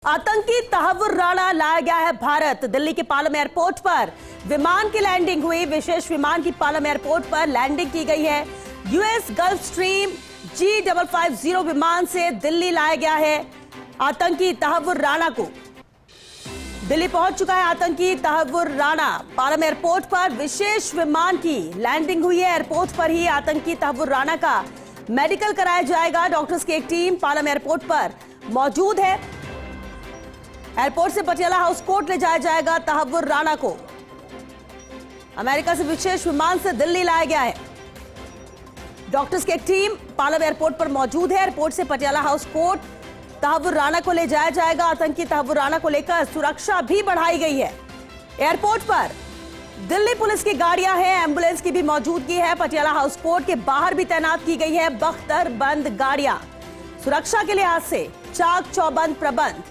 आतंकी तहव्वुर राणा लाया गया है भारत। दिल्ली के पालम एयरपोर्ट पर विमान की लैंडिंग हुई। विशेष विमान की पालम एयरपोर्ट पर लैंडिंग की गई है। यूएस गल्फ स्ट्रीम G550 विमान से दिल्ली लाया गया है आतंकी तहव्वुर राणा को। दिल्ली पहुंच चुका है आतंकी तहव्वुर राणा। पालम एयरपोर्ट पर विशेष विमान की लैंडिंग हुई है। एयरपोर्ट पर ही आतंकी तहव्वुर राणा का मेडिकल कराया जाएगा। डॉक्टर्स की एक टीम पालम एयरपोर्ट पर मौजूद है। एयरपोर्ट से पटियाला हाउस कोर्ट ले जाया जाएगा तहव्वुर राणा को। अमेरिका से विशेष विमान से दिल्ली लाया गया है। डॉक्टर्स की एक टीम पालम एयरपोर्ट पर मौजूद है। एयरपोर्ट से पटियाला हाउस कोर्ट तहव्वुर राणा को ले जाया जाएगा। आतंकी तहव्वुर राणा को लेकर सुरक्षा भी बढ़ाई गई है। एयरपोर्ट पर दिल्ली पुलिस की गाड़ियां हैं, एम्बुलेंस की भी मौजूदगी है। पटियाला हाउस कोर्ट के बाहर भी तैनात की गई है बख्तरबंद गाड़ियां। सुरक्षा के लिहाज से चाक चौबंद प्रबंध।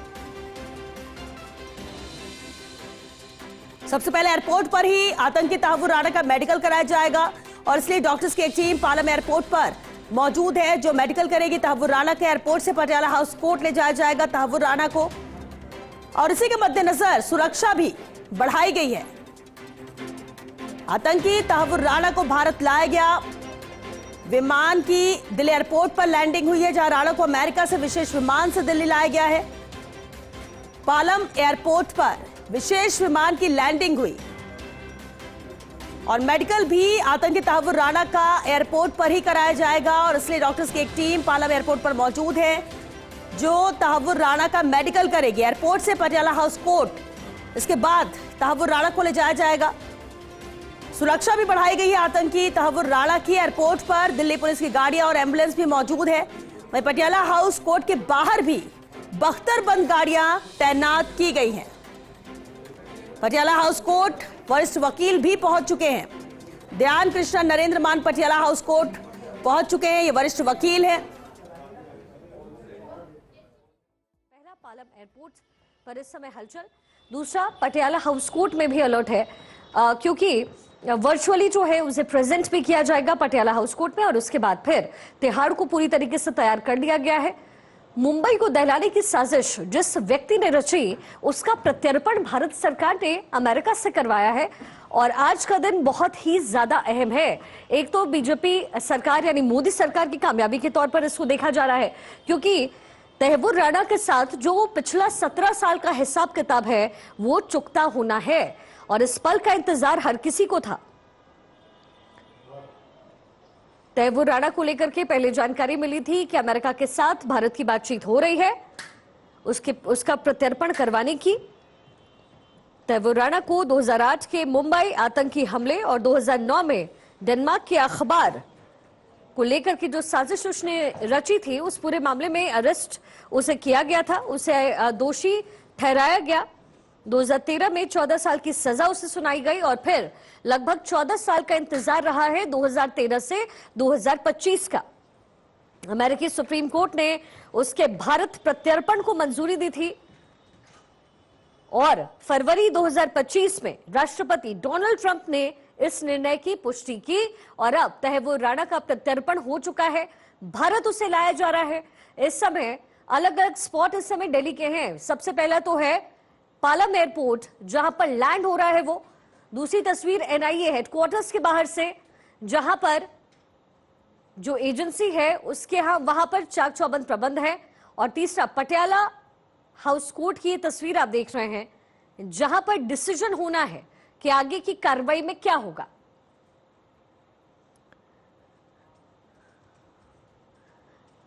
सबसे पहले एयरपोर्ट पर ही आतंकी तहव्वुर राणा का मेडिकल कराया जाएगा और इसलिए डॉक्टर्स की एक टीम पालम एयरपोर्ट पर मौजूद है जो मेडिकल करेगी तहव्वुर राणा के। एयरपोर्ट से पटियाला हाउस कोर्ट ले जाया जाएगा तहव्वुर राणा को और इसी के मद्देनजर सुरक्षा भी बढ़ाई गई है। आतंकी तहव्वुर राणा को भारत लाया गया। विमान की दिल्ली एयरपोर्ट पर लैंडिंग हुई है जहां राणा को अमेरिका से विशेष विमान से दिल्ली लाया गया है। पालम एयरपोर्ट पर विशेष विमान की लैंडिंग हुई और मेडिकल भी आतंकी तहव्वुर राणा का एयरपोर्ट पर ही कराया जाएगा और इसलिए डॉक्टर्स की एक टीम पालम एयरपोर्ट पर मौजूद है जो तहव्वुर राणा का मेडिकल करेगी। एयरपोर्ट से पटियाला हाउस कोर्ट, इसके बाद तहव्वुर राणा को ले जाया जाएगा। सुरक्षा भी बढ़ाई गई है आतंकी तहव्वुर राणा की। एयरपोर्ट पर दिल्ली पुलिस की गाड़ियां और एम्बुलेंस भी मौजूद है। वहीं पटियाला हाउस कोर्ट के बाहर भी बख्तरबंद गाड़ियां तैनात की गई हैं। पटियाला हाउस कोर्ट वरिष्ठ वकील भी पहुंच चुके हैं। ध्यान कृष्णा नरेंद्र मान पटियाला हाउस कोर्ट पहुंच चुके हैं। ये वरिष्ठ वकील हैं। पहला पालम एयरपोर्ट पर इस समय हलचल, दूसरा पटियाला हाउस कोर्ट में भी अलर्ट है क्योंकि वर्चुअली जो है उसे प्रेजेंट भी किया जाएगा पटियाला हाउस कोर्ट में और उसके बाद फिर तिहाड़ को पूरी तरीके से तैयार कर लिया गया है। मुंबई को दहलाने की साजिश जिस व्यक्ति ने रची उसका प्रत्यर्पण भारत सरकार ने अमेरिका से करवाया है और आज का दिन बहुत ही ज्यादा अहम है। एक तो बीजेपी सरकार यानी मोदी सरकार की कामयाबी के तौर पर इसको देखा जा रहा है क्योंकि तहव्वुर राणा के साथ जो पिछला 17 साल का हिसाब किताब है वो चुकता होना है और इस पल का इंतजार हर किसी को था। तहव्वुर राणा को लेकर के पहले जानकारी मिली थी कि अमेरिका के साथ भारत की बातचीत हो रही है उसका प्रत्यर्पण करवाने की। तहव्वुर राणा को 2008 के मुंबई आतंकी हमले और 2009 में डेनमार्क के अखबार को लेकर के जो साजिश उसने रची थी उस पूरे मामले में अरेस्ट उसे किया गया था। उसे दोषी ठहराया गया। 2013 में 14 साल की सजा उसे सुनाई गई और फिर लगभग 14 साल का इंतजार रहा है 2013 से 2025 का। अमेरिकी सुप्रीम कोर्ट ने उसके भारत प्रत्यर्पण को मंजूरी दी थी और फरवरी 2025 में राष्ट्रपति डोनाल्ड ट्रंप ने इस निर्णय की पुष्टि की और अब तहव्वुर राणा का प्रत्यर्पण हो चुका है। भारत उसे लाया जा रहा है। इस समय अलग अलग स्पॉट इस समय दिल्ली के हैं। सबसे पहला तो है पालम एयरपोर्ट जहां पर लैंड हो रहा है वो। दूसरी तस्वीर एनआईए हेडक्वार्टर्स के बाहर से जहां पर जो एजेंसी है उसके वहां पर चाक चौबंद प्रबंध है और तीसरा पटियाला हाउस कोर्ट की ये तस्वीर आप देख रहे हैं जहां पर डिसीजन होना है कि आगे की कार्रवाई में क्या होगा।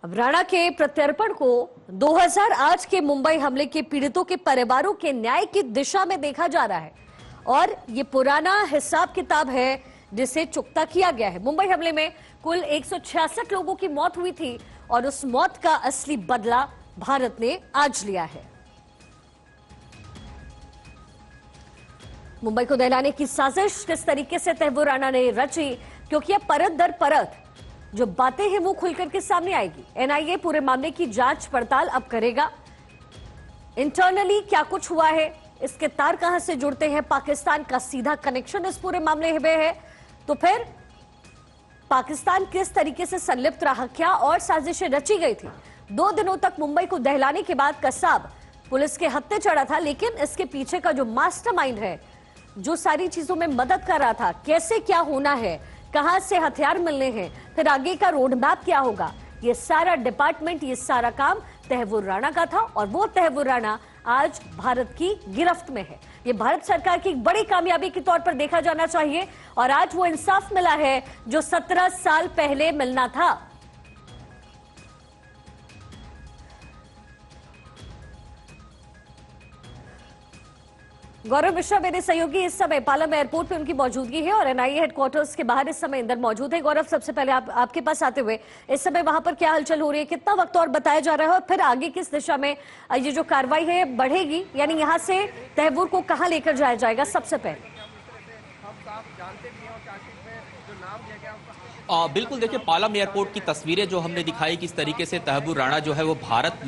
अब राणा के प्रत्यर्पण को 2008 के मुंबई हमले के पीड़ितों के परिवारों के न्याय की दिशा में देखा जा रहा है और ये पुराना हिसाब किताब है जिसे चुकता किया गया है। मुंबई हमले में कुल 166 लोगों की मौत हुई थी और उस मौत का असली बदला भारत ने आज लिया है। मुंबई को दहलाने की साजिश किस तरीके से तहव्वुर राणा ने रची क्योंकि अब परत दर परत जो बातें हैं वो खुल करके सामने आएगी। एनआईए पूरे मामले की जांच पड़ताल अब करेगा। इंटरनली क्या कुछ हुआ है, इसके तार कहां से जुड़ते हैं, पाकिस्तान का सीधा कनेक्शन इस पूरे मामले में है, तो फिर पाकिस्तान किस तरीके से संलिप्त रहा, क्या और साजिशें रची गई थी। 2 दिनों तक मुंबई को दहलाने के बाद कसाब पुलिस के हत्थे चढ़ा था, लेकिन इसके पीछे का जो मास्टरमाइंड है, जो सारी चीजों में मदद कर रहा था, कैसे क्या होना है, कहां से हथियार मिलने हैं, फिर आगे का रोड मैप क्या होगा, ये सारा डिपार्टमेंट, ये सारा काम तहव्वुर राणा का था। और वो तहव्वुर राणा आज भारत की गिरफ्त में है। ये भारत सरकार की एक बड़ी कामयाबी के तौर पर देखा जाना चाहिए। और आज वो इंसाफ मिला है जो 17 साल पहले मिलना था। गौरव मिश्रा मेरे सहयोगी इस समय पालम एयरपोर्ट पे उनकी मौजूदगी है और एनआईए हेडक्वार्टर्स के बाहर इस समय अंदर मौजूद है। गौरव, सबसे पहले आपके पास आते हुए इस समय वहां पर क्या हलचल हो रही है, कितना वक्त और बताया जा रहा है और फिर आगे किस दिशा में ये जो कार्रवाई है बढ़ेगी, यानी यहाँ से तहव्वुर को कहाँ लेकर जाया जाएगा? सबसे पहले बिल्कुल, देखिए पालम एयरपोर्ट की तस्वीरें जो हमने दिखाई, किस तरीके से तहव्वुर राणा जो है वो भारत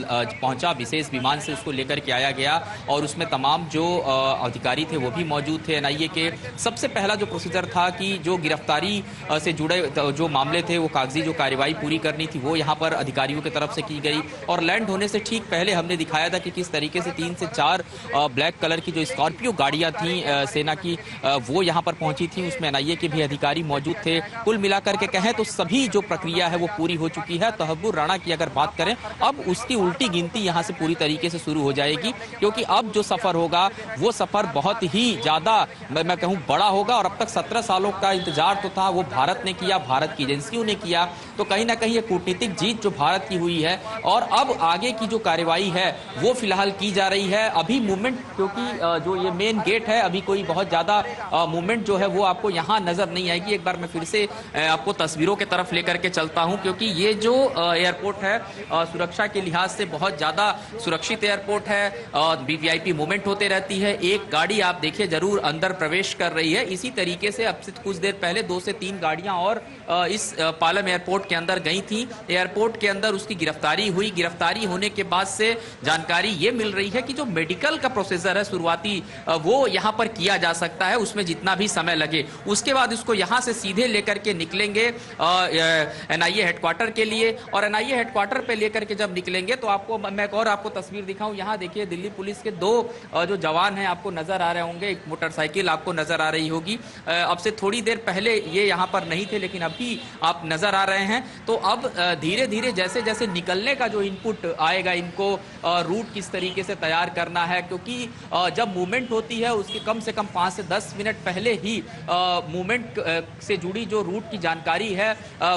पहुंचा, विशेष विमान से उसको लेकर के आया गया और उसमें तमाम जो अधिकारी थे वो भी मौजूद थे। एनआईए के सबसे पहला जो प्रोसीजर था कि जो गिरफ्तारी से जुड़े जो मामले थे, वो कागजी जो कार्रवाई पूरी करनी थी वो यहाँ पर अधिकारियों की तरफ से की गई। और लैंड होने से ठीक पहले हमने दिखाया था कि किस तरीके से 3 से 4 ब्लैक कलर की जो स्कॉर्पियो गाड़ियाँ थी सेना की, वो यहाँ पर पहुंची थी। उसमें एनआईए के भी अधिकारी मौजूद थे। कुल मिलाकर के कहें तो सभी जो प्रक्रिया है वो पूरी हो चुकी है। तहव्वुर राणा की अगर बात करें, अब उसकी उल्टी गिनती यहां से पूरी तरीके से शुरू हो जाएगी, क्योंकि अब जो सफर होगा वो सफर बहुत ही ज्यादा मैं कहूं बड़ा होगा। और अब तक 17 सालों का इंतजार तो था, वो भारत ने किया, भारत की एजेंसियों ने किया, तो कहीं ना कहीं ये कूटनीतिक जीत जो भारत की हुई है। और अब आगे की जो कार्रवाई है वो फिलहाल की जा रही है। अभी मूवमेंट, क्योंकि जो ये मेन गेट है, अभी कोई बहुत ज्यादा मूवमेंट जो है वो आपको यहाँ नजर नहीं आएगी। एक बार मैं फिर से आपको तस्वीरों के तरफ लेकर के चलता हूं, क्योंकि ये जो एयरपोर्ट है सुरक्षा के लिहाज से बहुत ज्यादा सुरक्षित एयरपोर्ट है। वीवीआईपी मूवमेंट होते रहती है। एक गाड़ी आप देखिए जरूर अंदर प्रवेश कर रही है। इसी तरीके से अब से कुछ देर पहले 2 से 3 गाड़ियां और इस पालम एयरपोर्ट के अंदर गई थी। एयरपोर्ट के अंदर उसकी गिरफ्तारी हुई। गिरफ्तारी होने के बाद से जानकारी ये मिल रही है कि जो मेडिकल का प्रोसीजर है शुरुआती, वो यहाँ पर किया जा सकता है, उसमें जितना भी समय लगे। उसके बाद उसको यहाँ से सीधे लेकर के निकलेंगे एनआईए हेडक्वार्टर के लिए। और एनआईए हेडक्वार्टर पे लेकर के जब निकलेंगे तो आपको मैं एक और आपको तस्वीर दिखाऊं। यहाँ देखिए दिल्ली पुलिस के 2 जो जवान हैं आपको नजर आ रहे होंगे। एक मोटरसाइकिल आपको नजर आ रही होगी। अब से थोड़ी देर पहले ये यहाँ पर नहीं थे, लेकिन अभी आप नजर आ रहे हैं। तो अब धीरे धीरे जैसे जैसे निकलने का जो इनपुट आएगा, इनको रूट किस तरीके से तैयार करना है, क्योंकि जब मूवमेंट होती है उसके कम से कम 5 से 10 मिनट पहले ही मूवमेंट से जुड़ी जो रूट की जानकारी है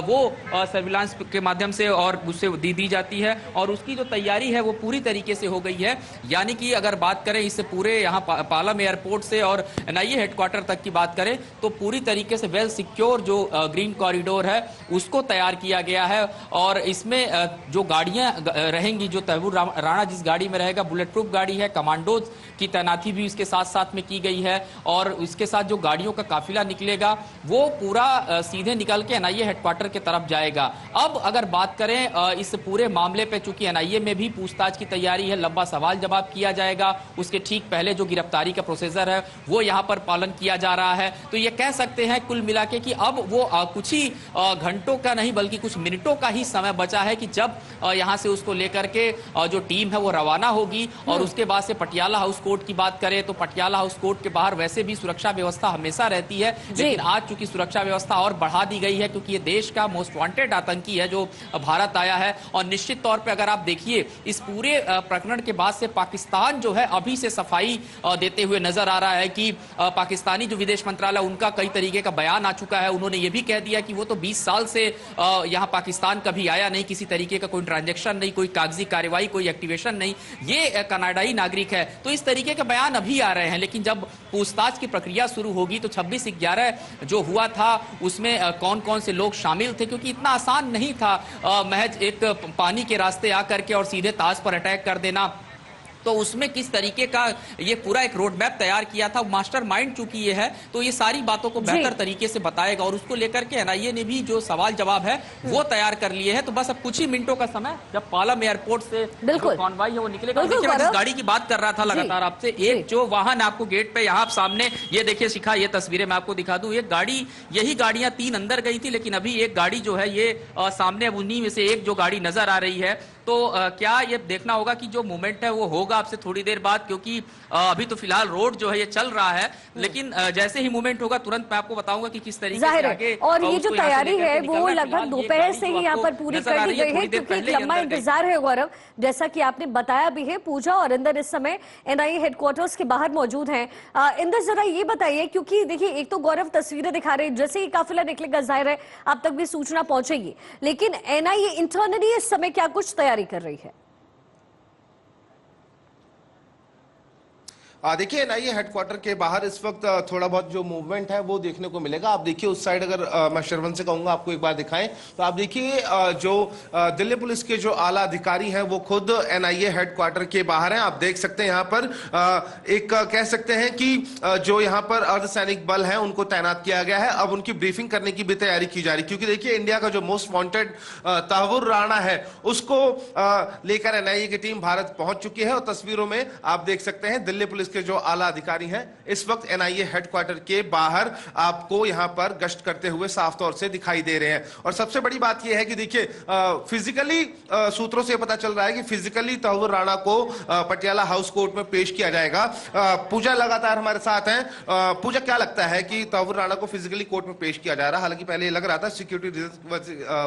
वो सर्विलांस के माध्यम से और उससे दी जाती है। और उसकी जो तैयारी है वो पूरी तरीके से हो गई है। यानी कि अगर बात करें इससे पूरे यहाँ पालम एयरपोर्ट से और एनआईए हेडक्वार्टर तक की बात करें तो पूरी तरीके से वेल सिक्योर जो ग्रीन कॉरिडोर है उसको तैयार किया गया है। और इसमें जो गाड़ियां रहेंगी, जो तहव्वुर राणा जिस गाड़ी में रहेगा, बुलेट प्रूफ गाड़ी है, कमांडोज की तैनाती भी इसके साथ साथ में की गई है। और इसके साथ जो गाड़ियों का काफिला निकलेगा वो पूरा सीधे निकल के एनआईए हेडक्वार्टर के तरफ जाएगा। अब अगर बात करें इस पूरे मामले पे, चूंकि एनआईए में भी पूछताछ की तैयारी है, लंबा सवाल जवाब किया जाएगा। उसके ठीक पहले जो गिरफ्तारी का प्रोसीजर है वो यहाँ पर पालन किया जा रहा है। तो ये कह सकते हैं कुल मिला के कि अब वो कुछ ही घंटों का नहीं बल्कि कुछ मिनटों का ही समय बचा है कि जब यहाँ से उसको लेकर के जो टीम है वो रवाना होगी। और उसके बाद से पटियाला हाउस कोर्ट की बात करें तो पटियाला हाउस कोर्ट के बाहर वैसे भी सुरक्षा व्यवस्था हमेशा रहती है, लेकिन आज चूंकि सुरक्षा व्यवस्था और बढ़ा दी गई है, क्योंकि ये देश का मोस्ट वांटेड आतंकी है जो भारत आया है। और निश्चित तौर पे अगर आप देखिए इस पूरे प्रकरण के बाद से पाकिस्तान जो है अभी से सफाई देते हुए नजर आ रहा है कि पाकिस्तानी जो विदेश मंत्रालय, उनका कई तरीके का बयान आ चुका है। उन्होंने ये भी कह दिया कि वो तो 20 साल से यहाँ पाकिस्तान कभी आया नहीं, किसी तरीके का कोई ट्रांजैक्शन नहीं, कोई कागजी कार्रवाई, कोई एक्टिवेशन नहीं, ये कनाडाई नागरिक है। तो इस तरीके के बयान अभी आ रहे हैं, लेकिन जब पूछताछ की प्रक्रिया शुरू होगी तो 26/11 जो हुआ था उसमें कौन कौन से लोग शामिल थे, क्योंकि इतना आसान नहीं था महज एक पानी के रास्ते आकर के और सीधे ताज पर अटैक कर देना। तो उसमें किस तरीके का ये पूरा एक रोड मैप तैयार किया था। मास्टरमाइंड चूंकि ये है तो ये सारी बातों को बेहतर तरीके से बताएगा। और उसको लेकर के एनआईए ने भी जो सवाल जवाब है वो तैयार कर लिए हैं। तो बस अब कुछ ही मिनटों का समय, जब पालम एयरपोर्ट से जो कॉन्वॉय है वो निकलेगा। देखिए मैं जिस गाड़ी की बात कर रहा था लगातार आपसे, एक जो वाहन आपको गेट पे यहाँ सामने ये देखिए शिखा, ये तस्वीरें मैं आपको दिखा दूं। एक गाड़ी, यही गाड़ियां 3 अंदर गई थी, लेकिन अभी एक गाड़ी जो है ये सामने उन्हीं में से एक जो गाड़ी नजर आ रही है तो क्या ये देखना होगा कि जो मूवमेंट है वो होगा आपसे थोड़ी देर बाद, क्योंकि अभी तो फिलहाल रोड जो है ये चल रहा है, लेकिन जैसे ही मूवमेंट होगा तुरंत मैं आपको बताऊंगा कि किस तरीके से आगे। और ये जो तैयारी है वो लगभग दोपहर से ही यहाँ पर पूरी कर दी गई है, क्योंकि एक लंबा इंतजार है गौरव, जैसा कि आपने बताया भी है। पूजा और इंदर इस समय एनआईए हेडक्वार्टर्स के बाहर मौजूद हैं। इंदर, जरा ये बताइए, क्योंकि देखिए एक तो गौरव तस्वीरें दिखा रहे हैं, जैसे ही काफिला निकलेगा जाहिर है आप तक भी सूचना पहुंचेगी, लेकिन एनआईए इंटरनली इस समय क्या कुछ तैयारी कर रही है? देखिए एनआईए हेडक्वार्टर के बाहर इस वक्त थोड़ा बहुत जो मूवमेंट है वो देखने को मिलेगा। आप देखिए उस साइड, अगर मैं श्रवण से कहूंगा आपको एक बार दिखाएं, तो आप देखिए जो दिल्ली पुलिस के जो आला अधिकारी हैं वो खुद एनआईए हेडक्वार्टर के बाहर हैं। आप देख सकते हैं यहाँ पर एक कह सकते हैं कि जो यहाँ पर अर्धसैनिक बल है उनको तैनात किया गया है। अब उनकी ब्रीफिंग करने की भी तैयारी की जा रही, क्योंकि देखिए इंडिया का जो मोस्ट वांटेड तहव्वुर राणा है उसको लेकर एनआईए की टीम भारत पहुंच चुकी है। और तस्वीरों में आप देख सकते हैं दिल्ली पुलिस के जो आला अधिकारी हैं इस वक्त एनआईए हेडक्वार्टर के बाहर आपको यहां पर गश्त करते हुए साफ तौर से दिखाई दे रहे हैं। और सबसे बड़ी बात यह है कि देखिए फिजिकली सूत्रों से पता चल रहा है कि फिजिकली तहव्वुर राणा को पटियाला हाउस कोर्ट में पेश किया जाएगा। पूजा लगातार हमारे साथ हैं। पूजा, क्या लगता है कि तहव्वुर राणा को फिजिकली कोर्ट में पेश किया जा रहा है? हालांकि पहले लग रहा था सिक्योरिटी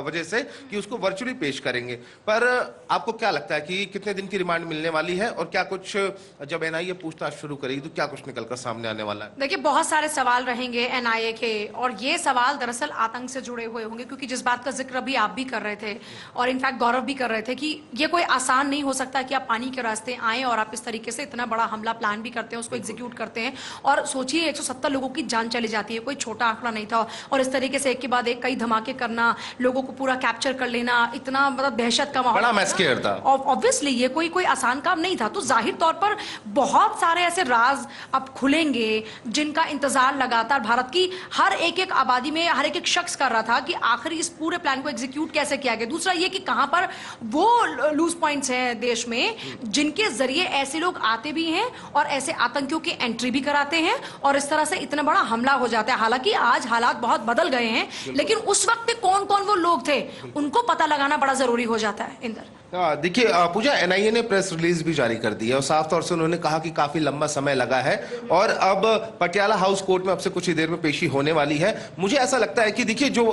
वजह से कि उसको वर्चुअली पेश करेंगे, पर आपको क्या लगता है कि कितने दिन की रिमांड मिलने वाली है, और क्या कुछ जब एनआईए पूछताछ शुरू करेगी तो क्या कुछ निकलकर सामने आने वाला है? देखिए बहुत सारे सवाल रहेंगे एनआईए के, और ये सवाल दरअसल आतंक से जुड़े हुए होंगे, क्योंकि जिस बात का जिक्र अभी आप भी कर रहे थे और इनफैक्ट गौरव भी कर रहे थे कि ये कोई आसान नहीं हो सकता कि आप पानी के रास्ते आए और आप इस तरीके से इतना बड़ा हमला प्लान भी करते हैं, उसको एग्जीक्यूट करते हैं। और सोचिए 170 लोगों की जान चली जाती है, कोई छोटा आंकड़ा नहीं था। और इस तरीके से एक के बाद एक कई धमाके करना, लोगों को पूरा कैप्चर कर लेना, इतना मतलब दहशत का माहौल, बड़ा मैस्केयर था। ऑब्वियसली ये कोई आसान काम नहीं था। तो जाहिर तौर पर बहुत सारे ऐसे राज अब खुलेंगे जिनका इंतजार लगातार भारत की हर एक आबादी में हर एक शख्स कर रहा था कि आखिर इस पूरे प्लान को एग्जीक्यूट कैसे किया गया। दूसरा ये कि कहां पर वो लूज पॉइंट्स हैं देश में जिनके जरिए ऐसे लोग आते भी हैं और ऐसे आतंकियों की एंट्री भी कराते हैं, और इस तरह से इतना बड़ा हमला हो जाता है। हालांकि आज हालात बहुत बदल गए हैं, लेकिन उस वक्त पे कौन कौन वो लोग थे उनको पता लगाना बड़ा जरूरी हो जाता है। इंदर, देखिए पूजा, एनआईए ने प्रेस रिलीज भी जारी कर दी है और साफ तौर से उन्होंने कहा कि काफी लंबा समय लगा है और अब पटियाला हाउस कोर्ट में अब से कुछ ही देर में पेशी होने वाली है। मुझे ऐसा लगता है कि देखिए जो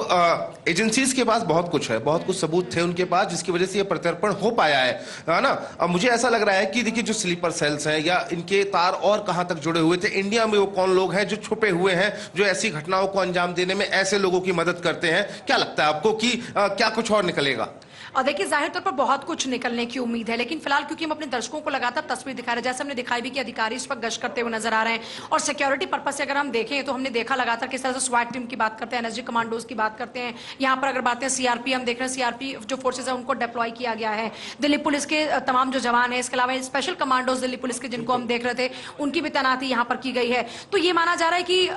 एजेंसीज के पास बहुत कुछ है, बहुत कुछ सबूत थे उनके पास, जिसकी वजह से ये प्रत्यर्पण हो पाया है ना। अब मुझे ऐसा लग रहा है कि देखिए जो स्लीपर सेल्स हैं या इनके तार और कहां तक जुड़े हुए थे, इंडिया में वो कौन लोग हैं जो छुपे हुए हैं, जो ऐसी घटनाओं को अंजाम देने में ऐसे लोगों की मदद करते हैं। क्या लगता है आपको कि क्या कुछ और निकलेगा? और देखिए जाहिर तौर पर बहुत कुछ निकलने की उम्मीद है, लेकिन फिलहाल क्योंकि हम अपने दर्शकों को लगातार तस्वीर दिखा रहे हैं, जैसे हमने दिखाई भी कि अधिकारी इस पर गश्त करते हुए नजर आ रहे हैं। और सिक्योरिटी पर्पज से अगर हम देखें तो हमने देखा लगातार किस तरह से स्वाट टीम की बात करते हैं, एनएसजी कमांडोज की बात करते हैं। यहाँ पर अगर बात है सीआरपी, हम देख रहे हैं सीआरपी जो फोर्सेज है उनको डिप्लॉय किया गया है। दिल्ली पुलिस के तमाम जो जवान है, इसके अलावा स्पेशल कमांडोज दिल्ली पुलिस के जिनको हम देख रहे थे, उनकी भी तैनाती यहाँ पर की गई है। तो ये माना जा रहा है कि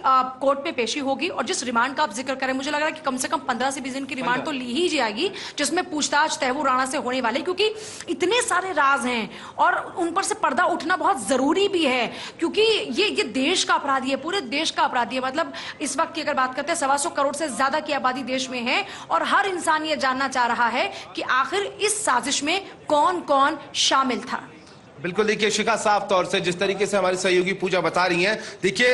कोर्ट में पेशी होगी, और जिस रिमांड का आप जिक्र करें, मुझे लग रहा है कि कम से कम 15 से 20 दिन की रिमांड तो ली ही जाएगी, जिसमें पूछताछ तहव्वुर राणा से होने वाले, क्योंकि इतने सारे राज हैं और उन पर से पर्दा उठना बहुत जरूरी भी है, क्योंकि ये देश का अपराधी है, पूरे देश का अपराधी है। मतलब इस वक्त की अगर बात करते हैं 125 करोड़ से ज्यादा की आबादी देश में है, और हर इंसान ये जानना चाह रहा है कि आखिर इस साजिश में कौन कौन शामिल था। बिल्कुल, देखिए शिखा, साफ तौर से जिस तरीके से हमारी सहयोगी पूजा बता रही हैं, देखिए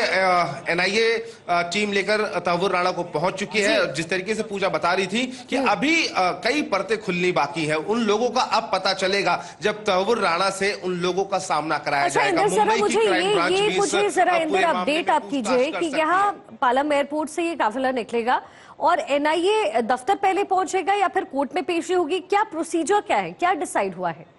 एनआईए टीम लेकर तहव्वुर राणा को पहुंच चुकी है। जिस तरीके से पूजा बता रही थी कि अभी कई परतें खुलनी बाकी है, उन लोगों का अब पता चलेगा जब तहव्वुर राणा से उन लोगों का सामना कराया जाएगा। मुझे मुझे जरा इंदर अपडेट आप कीजिए कि यहाँ पालम एयरपोर्ट से ये काफिला निकलेगा और एनआईए दफ्तर पहले पहुंचेगा या फिर कोर्ट में पेशी होगी? क्या प्रोसीजर क्या है, क्या डिसाइड हुआ है?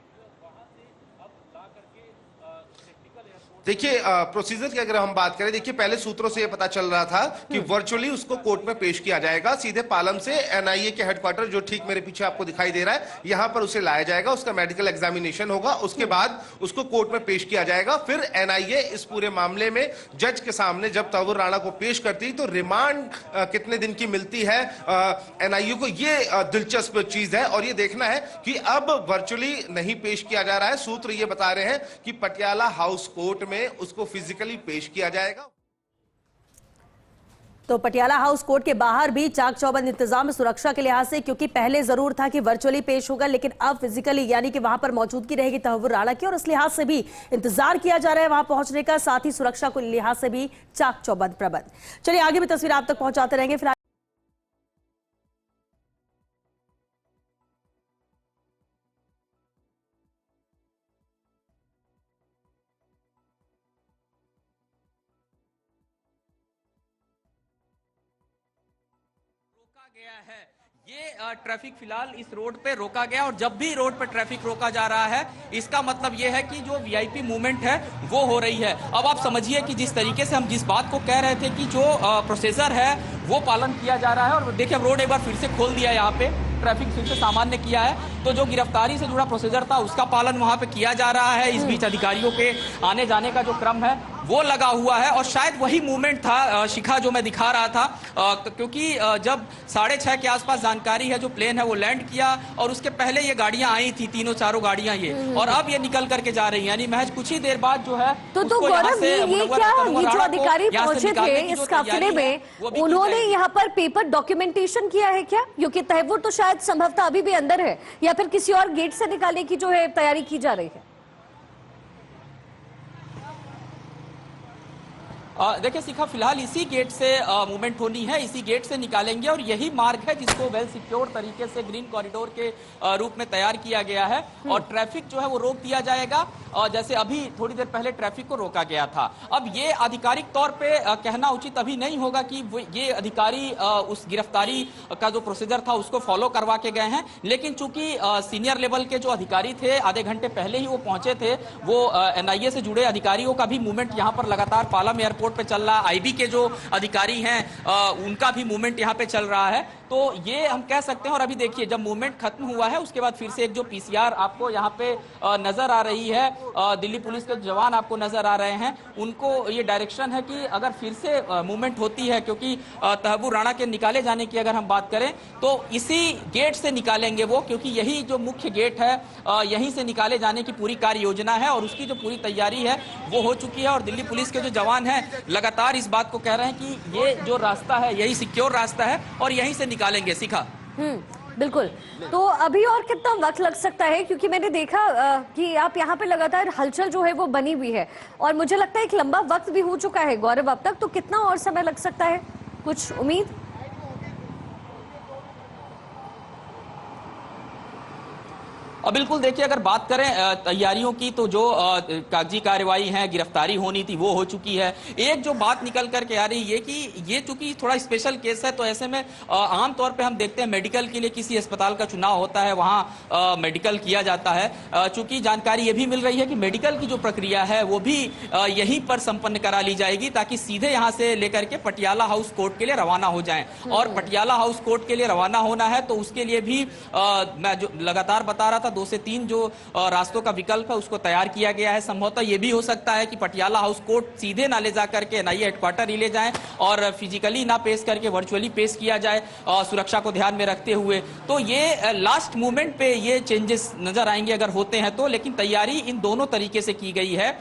देखिए प्रोसीजर की अगर हम बात करें, देखिए पहले सूत्रों से यह पता चल रहा था कि वर्चुअली उसको कोर्ट में पेश किया जाएगा। सीधे पालम से एनआईए के हेडक्वार्टर जो ठीक मेरे पीछे आपको दिखाई दे रहा है, यहां पर उसे लाया जाएगा, उसका मेडिकल एग्जामिनेशन होगा, उसके बाद उसको कोर्ट में पेश किया जाएगा। फिर एनआईए इस पूरे मामले में जज के सामने जब तहव्वुर राणा को पेश करती तो रिमांड कितने दिन की मिलती है एनआईए को, ये दिलचस्प चीज है। और ये देखना है कि अब वर्चुअली नहीं पेश किया जा रहा है, सूत्र ये बता रहे हैं कि पटियाला हाउस कोर्ट में उसको फिजिकली पेश किया जाएगा। तो पटियाला हाउस कोर्ट के बाहर भी चाक चौबंद इंतजाम सुरक्षा के लिहाज से, क्योंकि पहले जरूर था कि वर्चुअली पेश होगा, लेकिन अब फिजिकली यानी कि वहां पर मौजूदगी रहेगी तहव्वुर राणा की, और इस लिहाज से भी इंतजार किया जा रहा है वहां पहुंचने का, साथ ही सुरक्षा के लिहाज से भी चाक चौबंद प्रबंध। चलिए आगे भी तस्वीर आप तक पहुंचाते रहेंगे। फिलहाल गया है ये ट्रैफिक फिलहाल इस रोड पे रोका गया, और जब भी रोड पे ट्रैफिक रोका जा रहा है इसका मतलब ये है कि जो वीआईपी मूवमेंट है वो हो रही है। अब आप समझिए कि जिस तरीके से हम जिस बात को कह रहे थे कि जो प्रोसीजर है वो पालन किया जा रहा है, और देखिए अब रोड एक बार फिर से खोल दिया है, यहाँ पे ट्रैफिक फिर से सामान्य किया है, तो जो गिरफ्तारी से जुड़ा प्रोसीजर था उसका पालन वहां पे किया जा रहा है। इस बीच अधिकारियों के आने जाने का जो क्रम है वो लगा हुआ है, और शायद वही मूवमेंट था शिखा जो मैं दिखा रहा था, क्योंकि जब 6:30 के आसपास जानकारी है जो प्लेन है वो लैंड किया, और उसके पहले ये गाड़ियां आई थी, तीनों चारों गाड़ियां ये, और अब ये निकल करके जा रही है, यानी महज कुछ ही देर बाद जो है तो गौरव ये क्या, ये जो अधिकारी पहुंचे थे इस काफिले में, उन्होंने यहाँ पर पेपर डॉक्यूमेंटेशन किया है क्या? क्योंकि तहव्वुर तो शायद संभवतः अभी भी अंदर है, या फिर किसी और गेट से निकालने की जो है तैयारी की जा रही है? देखिए शिखा, फिलहाल इसी गेट से मूवमेंट होनी है, इसी गेट से निकालेंगे, और यही मार्ग है जिसको वेल सिक्योर तरीके से ग्रीन कॉरिडोर के रूप में तैयार किया गया है, और ट्रैफिक जो है वो रोक दिया जाएगा, जैसे अभी थोड़ी देर पहले ट्रैफिक को रोका गया था। अब ये आधिकारिक तौर पे कहना उचित अभी नहीं होगा कि ये अधिकारी उस गिरफ्तारी का जो प्रोसीजर था उसको फॉलो करवा के गए हैं, लेकिन चूंकि सीनियर लेवल के जो अधिकारी थे आधे घंटे पहले ही वो पहुंचे थे, वो एनआईए से जुड़े अधिकारियों का भी मूवमेंट यहाँ पर लगातार पालम एयरपोर्ट पे चल रहा है, आईबी के जो अधिकारी हैं उनका भी मूवमेंट यहाँ पे चल रहा है, तो ये हम कह सकते हैं। और अभी देखिए जब मूवमेंट खत्म हुआ है उसके बाद फिर से एक जो पीसीआर आपको यहाँ पे नजर आ रही है, दिल्ली पुलिस के जवान आपको नजर आ रहे हैं, उनको ये डायरेक्शन है कि अगर फिर से मूवमेंट होती है, क्योंकि तहव्वुर राणा के निकाले जाने की अगर हम बात करें तो इसी गेट से निकालेंगे वो, क्योंकि यही जो मुख्य गेट है यहीं से निकाले जाने की पूरी कार्य योजना है, और उसकी जो पूरी तैयारी है वो हो चुकी है, और दिल्ली पुलिस के जो जवान हैं लगातार इस बात को कह रहे हैं कि ये जो रास्ता है यही सिक्योर रास्ता है और यहीं से निकालेंगे। शिखा, बिल्कुल। तो अभी और कितना वक्त लग सकता है, क्योंकि मैंने देखा कि आप यहाँ पे लगातार हलचल जो है वो बनी हुई है, और मुझे लगता है एक लंबा वक्त भी हो चुका है गौरव अब तक, तो कितना और समय लग सकता है, कुछ उम्मीद? बिल्कुल, देखिए अगर बात करें तैयारियों की तो जो कागजी कार्रवाई है, गिरफ्तारी होनी थी वो हो चुकी है। एक जो बात निकल करके आ रही है कि ये चूंकि थोड़ा स्पेशल केस है, तो ऐसे में आमतौर पे हम देखते हैं मेडिकल के लिए किसी अस्पताल का चुनाव होता है, वहां मेडिकल किया जाता है। चूंकि जानकारी ये भी मिल रही है कि मेडिकल की जो प्रक्रिया है वो भी यहीं पर संपन्न करा ली जाएगी, ताकि सीधे यहाँ से लेकर के पटियाला हाउस कोर्ट के लिए रवाना हो जाएं। और पटियाला हाउस कोर्ट के लिए रवाना होना है तो उसके लिए भी मैं जो लगातार बता रहा था 2 से 3 जो रास्तों का विकल्प है उसको तैयार किया गया है। संभवतः ये भी हो सकता है कि पटियाला हाउस कोर्ट सीधे ना ले जाकर के एनआईए हेडक्वार्टर ही ले जाएं और फिजिकली ना पेश करके वर्चुअली पेश किया जाए सुरक्षा को ध्यान में रखते हुए। तो ये लास्ट मोमेंट पे ये चेंजेस नजर आएंगे अगर होते हैं तो, लेकिन तैयारी इन दोनों तरीके से की गई है।